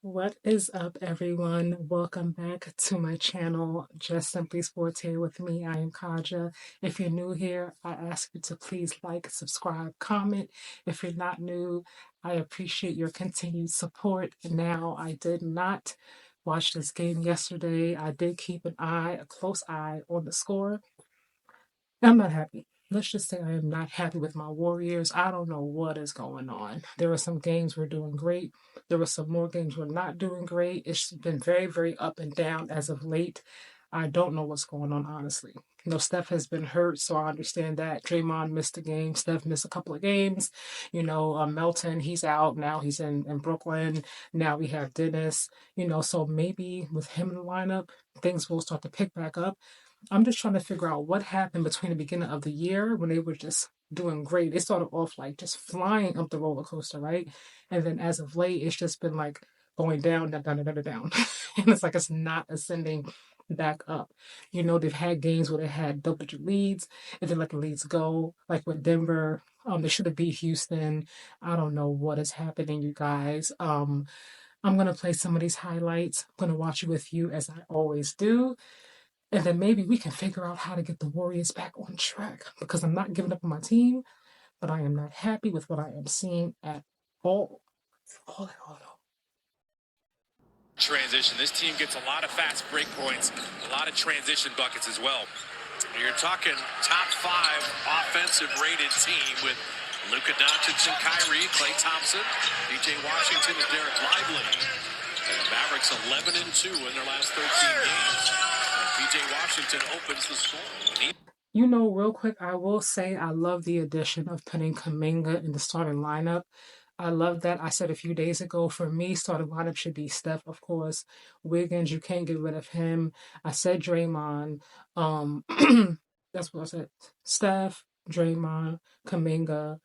What is up, everyone? Welcome back to my channel, Just Simply Sports here with me. I am Kaja. If you're new here, I ask you to please like, subscribe, comment. If you're not new, I appreciate your continued support. Now, I did not watch this game yesterday. I did keep a close eye on the score. I'm not happy. Let's just say I am not happy with my Warriors. I don't know what is going on. There were some games we're doing great. There were some more games we're not doing great. It's been very, very up and down as of late. I don't know what's going on, honestly. Steph has been hurt, so I understand that. Draymond missed a game. Steph missed a couple of games. Melton, he's out. Now he's in Brooklyn. Now we have Dennis. So maybe with him in the lineup, things will start to pick back up. I'm just trying to figure out what happened between the beginning of the year when they were just doing great. They started off like just flying up the roller coaster, right? And then as of late, it's just been like going down, down, down, down, down, down. And it's like it's not ascending back up. They've had games where they had double-digit leads and then let the leads go, like with Denver. They should have beat Houston. I don't know what is happening, you guys. I'm gonna play some of these highlights. I'm gonna watch it with you as I always do. And then maybe we can figure out how to get the Warriors back on track because I'm not giving up on my team, but I am not happy with what I am seeing at all. All. Transition. This team gets a lot of fast break points, a lot of transition buckets as well. You're talking top 5 offensive rated team with Luka Doncic and Kyrie, Klay Thompson, PJ Washington, and Derek Lively. And Mavericks 11-2 in their last 13 games. And PJ Washington opens the score. Real quick, I will say I love the addition of putting Kuminga in the starting lineup. I love that. I said a few days ago, for me, starting lineup should be Steph, of course. Wiggins, you can't get rid of him. I said Draymond. That's what I said. Steph, Draymond, Kuminga,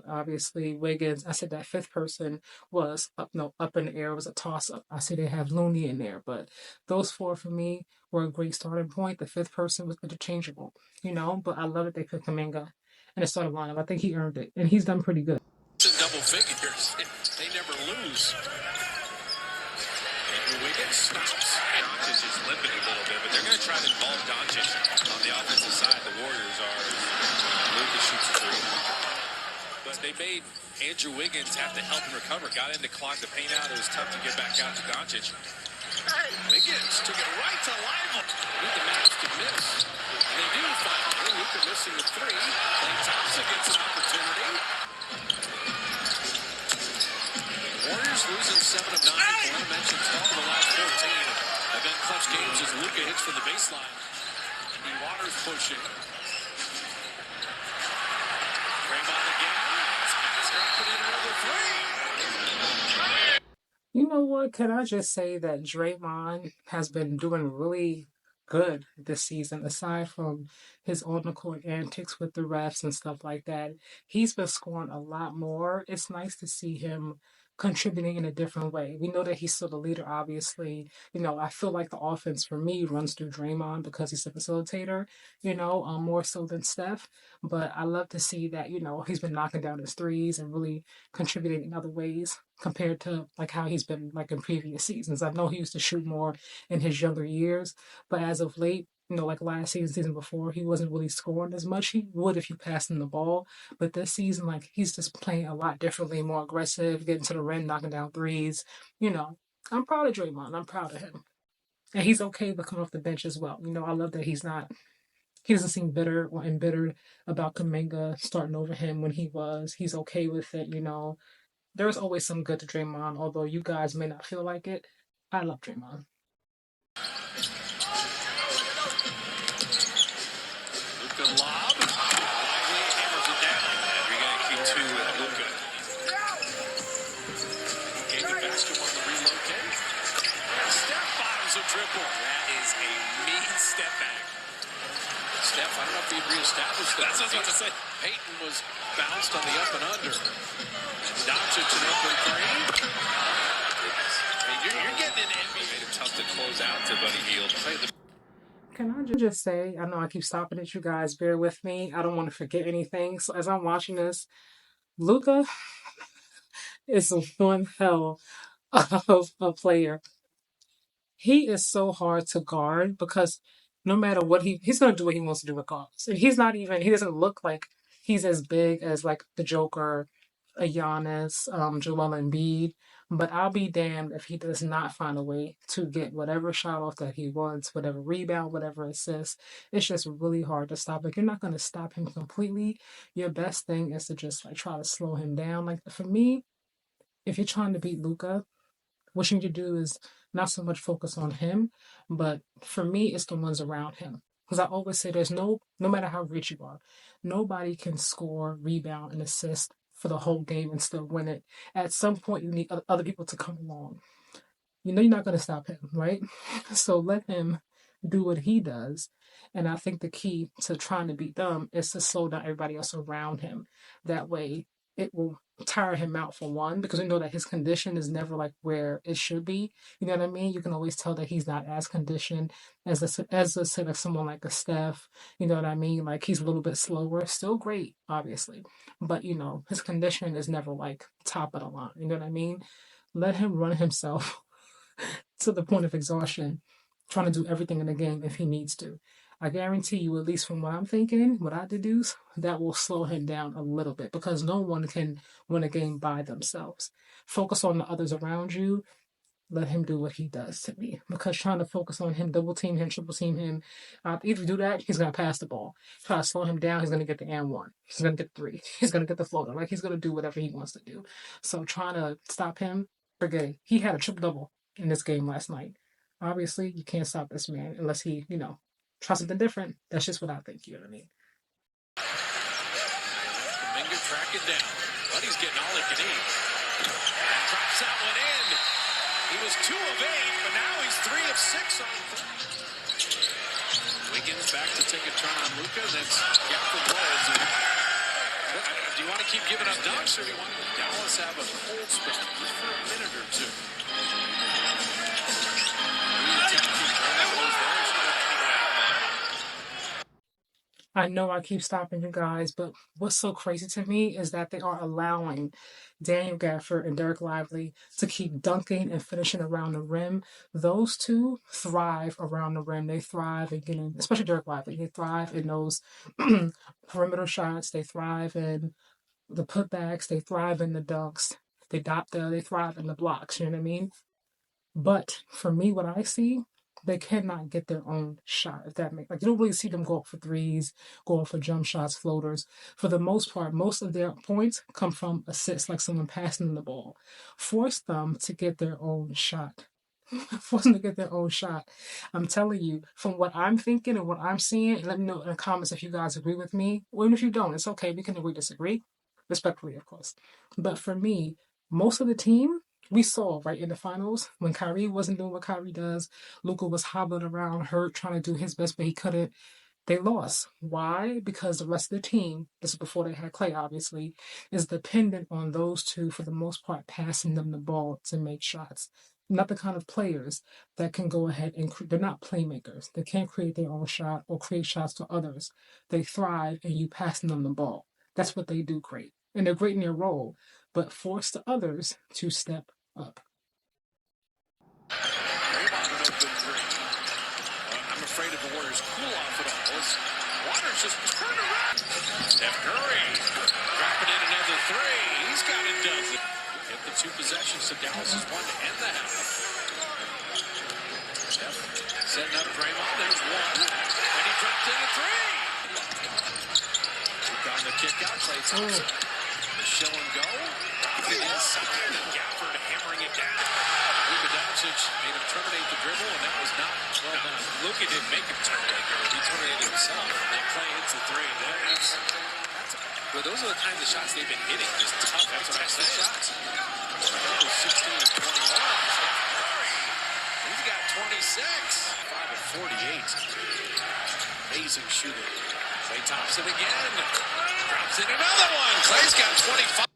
obviously, Wiggins. I said that fifth person was up in the air. It was a toss-up. I see they have Looney in there, but those 4 for me were a great starting point. The fifth person was interchangeable, but I love that they put Kuminga in the starting lineup. I think he earned it, and he's done pretty good. In double figures. They never lose. And Wiggins stops. Doncic is limping a little bit, but they're going to try to involve Doncic on the offensive side. The Warriors are. Luka shoots a 3. But they made Andrew Wiggins have to help him recover. Got in to clog the paint out. It was tough to get back out to Doncic. Wiggins took it right to Lively. Need the Mavs to miss. And they do finally. Luka missing the 3. Klay Thompson gets an opportunity. Warriors losing 7 of 9. Glenn mentioned 12 of the last 14. Have been clutch games as Luka hits from the baseline. And Waters pushing. Draymond again. He's dropping in another 3. You know what? Can I just say that Draymond has been doing really good this season, aside from his on-the-court antics with the refs and stuff like that. He's been scoring a lot more. It's nice to see him contributing in a different way. We know that he's still the leader, obviously. I feel like the offense for me runs through Draymond because he's a facilitator, more so than Steph. But I love to see that, he's been knocking down his threes and really contributing in other ways compared to like how he's been like in previous seasons. I know he used to shoot more in his younger years, but as of late, like last season before, he wasn't really scoring as much. He would if you passed him the ball. But this season, like, he's just playing a lot differently, more aggressive, getting to the rim, knocking down threes. I'm proud of Draymond. I'm proud of him. And he's okay with coming off the bench as well. I love that he doesn't seem bitter or embittered about Kuminga starting over him when he was. He's okay with it, There's always some good to Draymond, although you guys may not feel like it. I love Draymond. Luka lob. Lively hammers it down. And we got to keep 2 at Luka. Gave the basket on the relocate. Steph bottoms a triple. That is a mean step back. Steph, I don't know if he'd reestablished that. That's what I was about to say. Peyton was bounced on the up and under. Doncic an open 3. I mean, you're getting an NBA. Made it tough to close out to Buddy Hield. Can I just say, I know I keep stopping at you guys, bear with me. I don't want to forget anything. So as I'm watching this, Luka is one hell of a player. He is so hard to guard because no matter what he's gonna do what he wants to do regardless. And he doesn't look like he's as big as like the Joker, a Giannis, Joel Embiid. But I'll be damned if he does not find a way to get whatever shot off that he wants, whatever rebound, whatever assist. It's just really hard to stop. Like you're not gonna stop him completely. Your best thing is to just like try to slow him down. Like for me, if you're trying to beat Luca, what you need to do is not so much focus on him, but for me, it's the ones around him. Because I always say no matter how rich you are, nobody can score, rebound, and assist for the whole game and still win it. At some point, you need other people to come along. You know you're not going to stop him, right? So let him do what he does. And I think the key to trying to beat them is to slow down everybody else around him. That way, it will tire him out for one, because we know that his condition is never like where it should be. You know what I mean? You can always tell that he's not as conditioned as let's say like someone like a Steph. You know what I mean? Like he's a little bit slower, still great, obviously, but you know his condition is never like top of the line. You know what I mean? Let him run himself to the point of exhaustion, trying to do everything in the game if he needs to. I guarantee you, at least from what I'm thinking, what I deduce, that will slow him down a little bit because no one can win a game by themselves. Focus on the others around you. Let him do what he does to me. Because trying to focus on him, double team him, triple team him, either do that, he's going to pass the ball. Try to slow him down, he's going to get the and one. He's going to get three. He's going to get the floater. Like he's going to do whatever he wants to do. So trying to stop him, forget it. He had a triple double in this game last night. Obviously, you can't stop this man unless he, try something different. That's just what I think. You know what I mean? Kuminga tracking down, but he's getting all he can eat. And drops that one in. He was 2 of 8, but now he's 3 of 6 on. Wiggins back to take a turn on Luka. That's got the Wolves. Do you want to keep giving up dunks, or do you want Dallas have a cold spell just for a minute or two? I know I keep stopping you guys, but what's so crazy to me is that they are allowing Daniel Gafford and Derek Lively to keep dunking and finishing around the rim. Those two thrive around the rim. They thrive in getting, especially Derek Lively, they thrive in those perimeter shots. They thrive in the putbacks. They thrive in the dunks. They thrive in the blocks. You know what I mean? But for me, what I see, they cannot get their own shot. If that makes, like, you don't really see them go up for threes, go up for jump shots, floaters. For the most part, most of their points come from assists, like someone passing them the ball. Force them to get their own shot. Force them to get their own shot. I'm telling you, from what I'm thinking and what I'm seeing, let me know in the comments if you guys agree with me. Or even if you don't, it's okay. We can agree, disagree, respectfully, of course. But for me, most of the team we saw right in the finals when Kyrie wasn't doing what Kyrie does, Luka was hobbling around hurt, trying to do his best, but he couldn't. They lost. Why? Because the rest of the team, this is before they had Clay, obviously, is dependent on those two for the most part passing them the ball to make shots. Not the kind of players that can go ahead and they're not playmakers. They can't create their own shot or create shots to others. They thrive in you passing them the ball. That's what they do great. And they're great in their role, but force the others to step up. I'm afraid of the Warriors cool off at all. Waters just turned around. Steph Curry dropping in another 3. He's got a dozen. Hit the 2 possessions to Dallas's 1 to end the half. Steph setting up Draymond. There's 1. And he dropped in a 3. Took on the kick out. Klay Thompson. The show and go. Inside. And Gafford hammering it down. Luka Doncic made him terminate the dribble, and that was not well done. Luka didn't make him terminate the dribble. He terminated himself. And then Klay hits the 3. Well, those are the kinds of shots they've been hitting. Just tough, contested shots. 16 and 21. He's got 26. 5 and 48. Amazing shooter. Klay Thompson again. Drops in another one. Klay's got 25.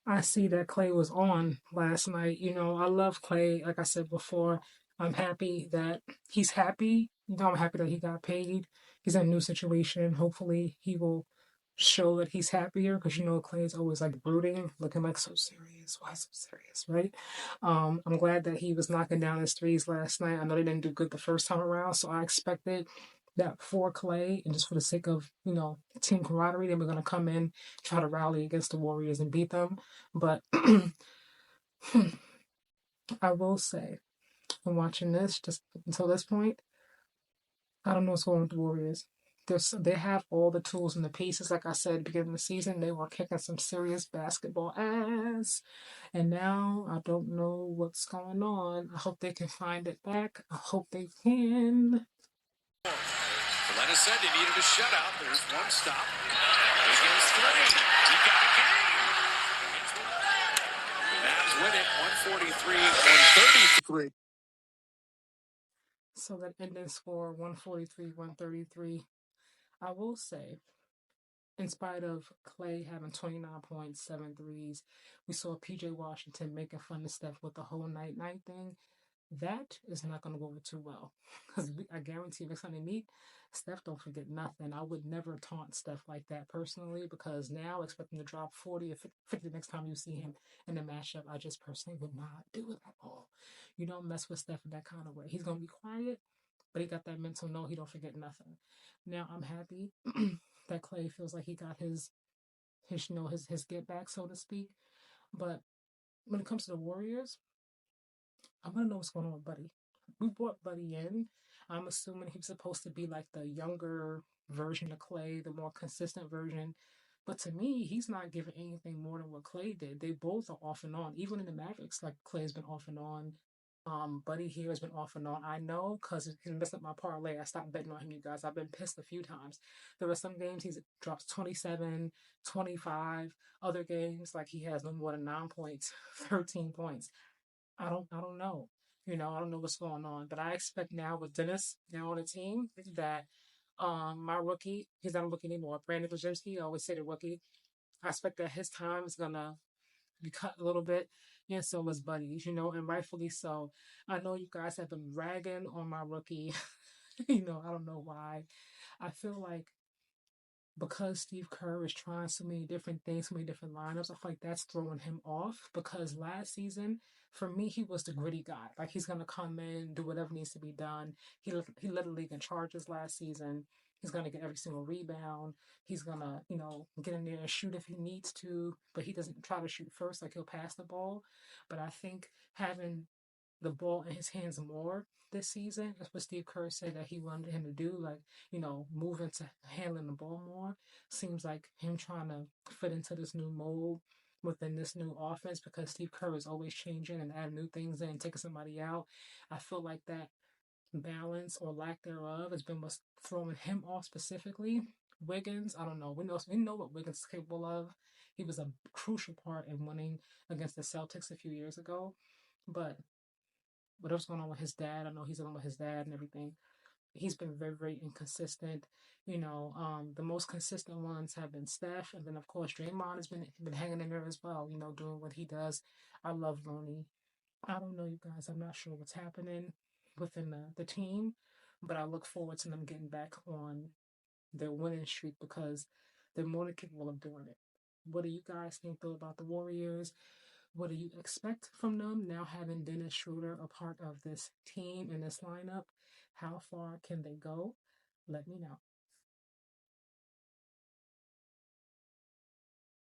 I see that Clay was on last night. I love Clay. Like I said before, I'm happy that he's happy. I'm happy that he got paid. He's in a new situation. Hopefully, he will show that he's happier because Clay is always like brooding, looking like so serious. Why so serious, right? I'm glad that he was knocking down his threes last night. I know they didn't do good the first time around, so I expected that for Clay and just for the sake of team camaraderie, they were going to come in, try to rally against the Warriors and beat them. But I will say, from watching this just until this point, I don't know what's going on with the Warriors. They have all the tools and the pieces. Like I said, beginning of the season, they were kicking some serious basketball ass. And now I don't know what's going on. I hope they can find it back. I hope they can. Lennis said they needed a shutout. There's one stop. Wiggins three. He got a game. Mavs win it 143-133. So that ending score 143-133. I will say, in spite of Clay having 29 points, 7 threes, we saw PJ Washington making fun of Steph with the whole night thing. That is not going to go over too well. Because I guarantee next time they meet, Steph don't forget nothing. I would never taunt Steph like that personally because now I expect him to drop 40 or 50 next time you see him in a matchup. I just personally would not do it at all. You don't mess with Steph in that kind of way. He's going to be quiet, but he got that mental no, he don't forget nothing. Now I'm happy that Clay feels like he got his get back, so to speak. But when it comes to the Warriors, I want to know what's going on with Buddy. We brought Buddy in. I'm assuming he was supposed to be like the younger version of Clay, the more consistent version. But to me, he's not giving anything more than what Clay did. They both are off and on. Even in the Mavericks, like Clay's been off and on. Buddy here has been off and on. I know because he messed up my parlay. I stopped betting on him, you guys. I've been pissed a few times. There were some games he drops 27, 25. Other games, like he has no more than 9 points, 13 points. I don't know. I don't know what's going on. But I expect now with Dennis now on the team that my rookie, he's not a rookie anymore. Brandon Brzezinski, I always say the rookie. I expect that his time is gonna be cut a little bit. And so was Buddy's, and rightfully so. I know you guys have been ragging on my rookie. I don't know why. I feel like because Steve Kerr is trying so many different things, so many different lineups, I feel like that's throwing him off. Because last season, for me, he was the gritty guy. Like he's gonna come in, do whatever needs to be done. He led the league in charges last season. He's gonna get every single rebound. He's gonna, get in there and shoot if he needs to, but he doesn't try to shoot first. Like he'll pass the ball. But I think having the ball in his hands more this season. That's what Steve Kerr said that he wanted him to do, like, move into handling the ball more. Seems like him trying to fit into this new mold within this new offense because Steve Kerr is always changing and adding new things in and taking somebody out. I feel like that balance or lack thereof has been what's throwing him off specifically. Wiggins, I don't know. We know what Wiggins is capable of. He was a crucial part in winning against the Celtics a few years ago. But whatever's going on with his dad. I know he's along with his dad and everything. He's been very, very inconsistent. The most consistent ones have been Steph, and then of course Draymond has been hanging in there as well. Doing what he does. I love Looney. I don't know, you guys. I'm not sure what's happening within the team, but I look forward to them getting back on their winning streak because they're more than capable of doing it. What do you guys think though about the Warriors? What do you expect from them now having Dennis Schroder a part of this team in this lineup? How far can they go? Let me know.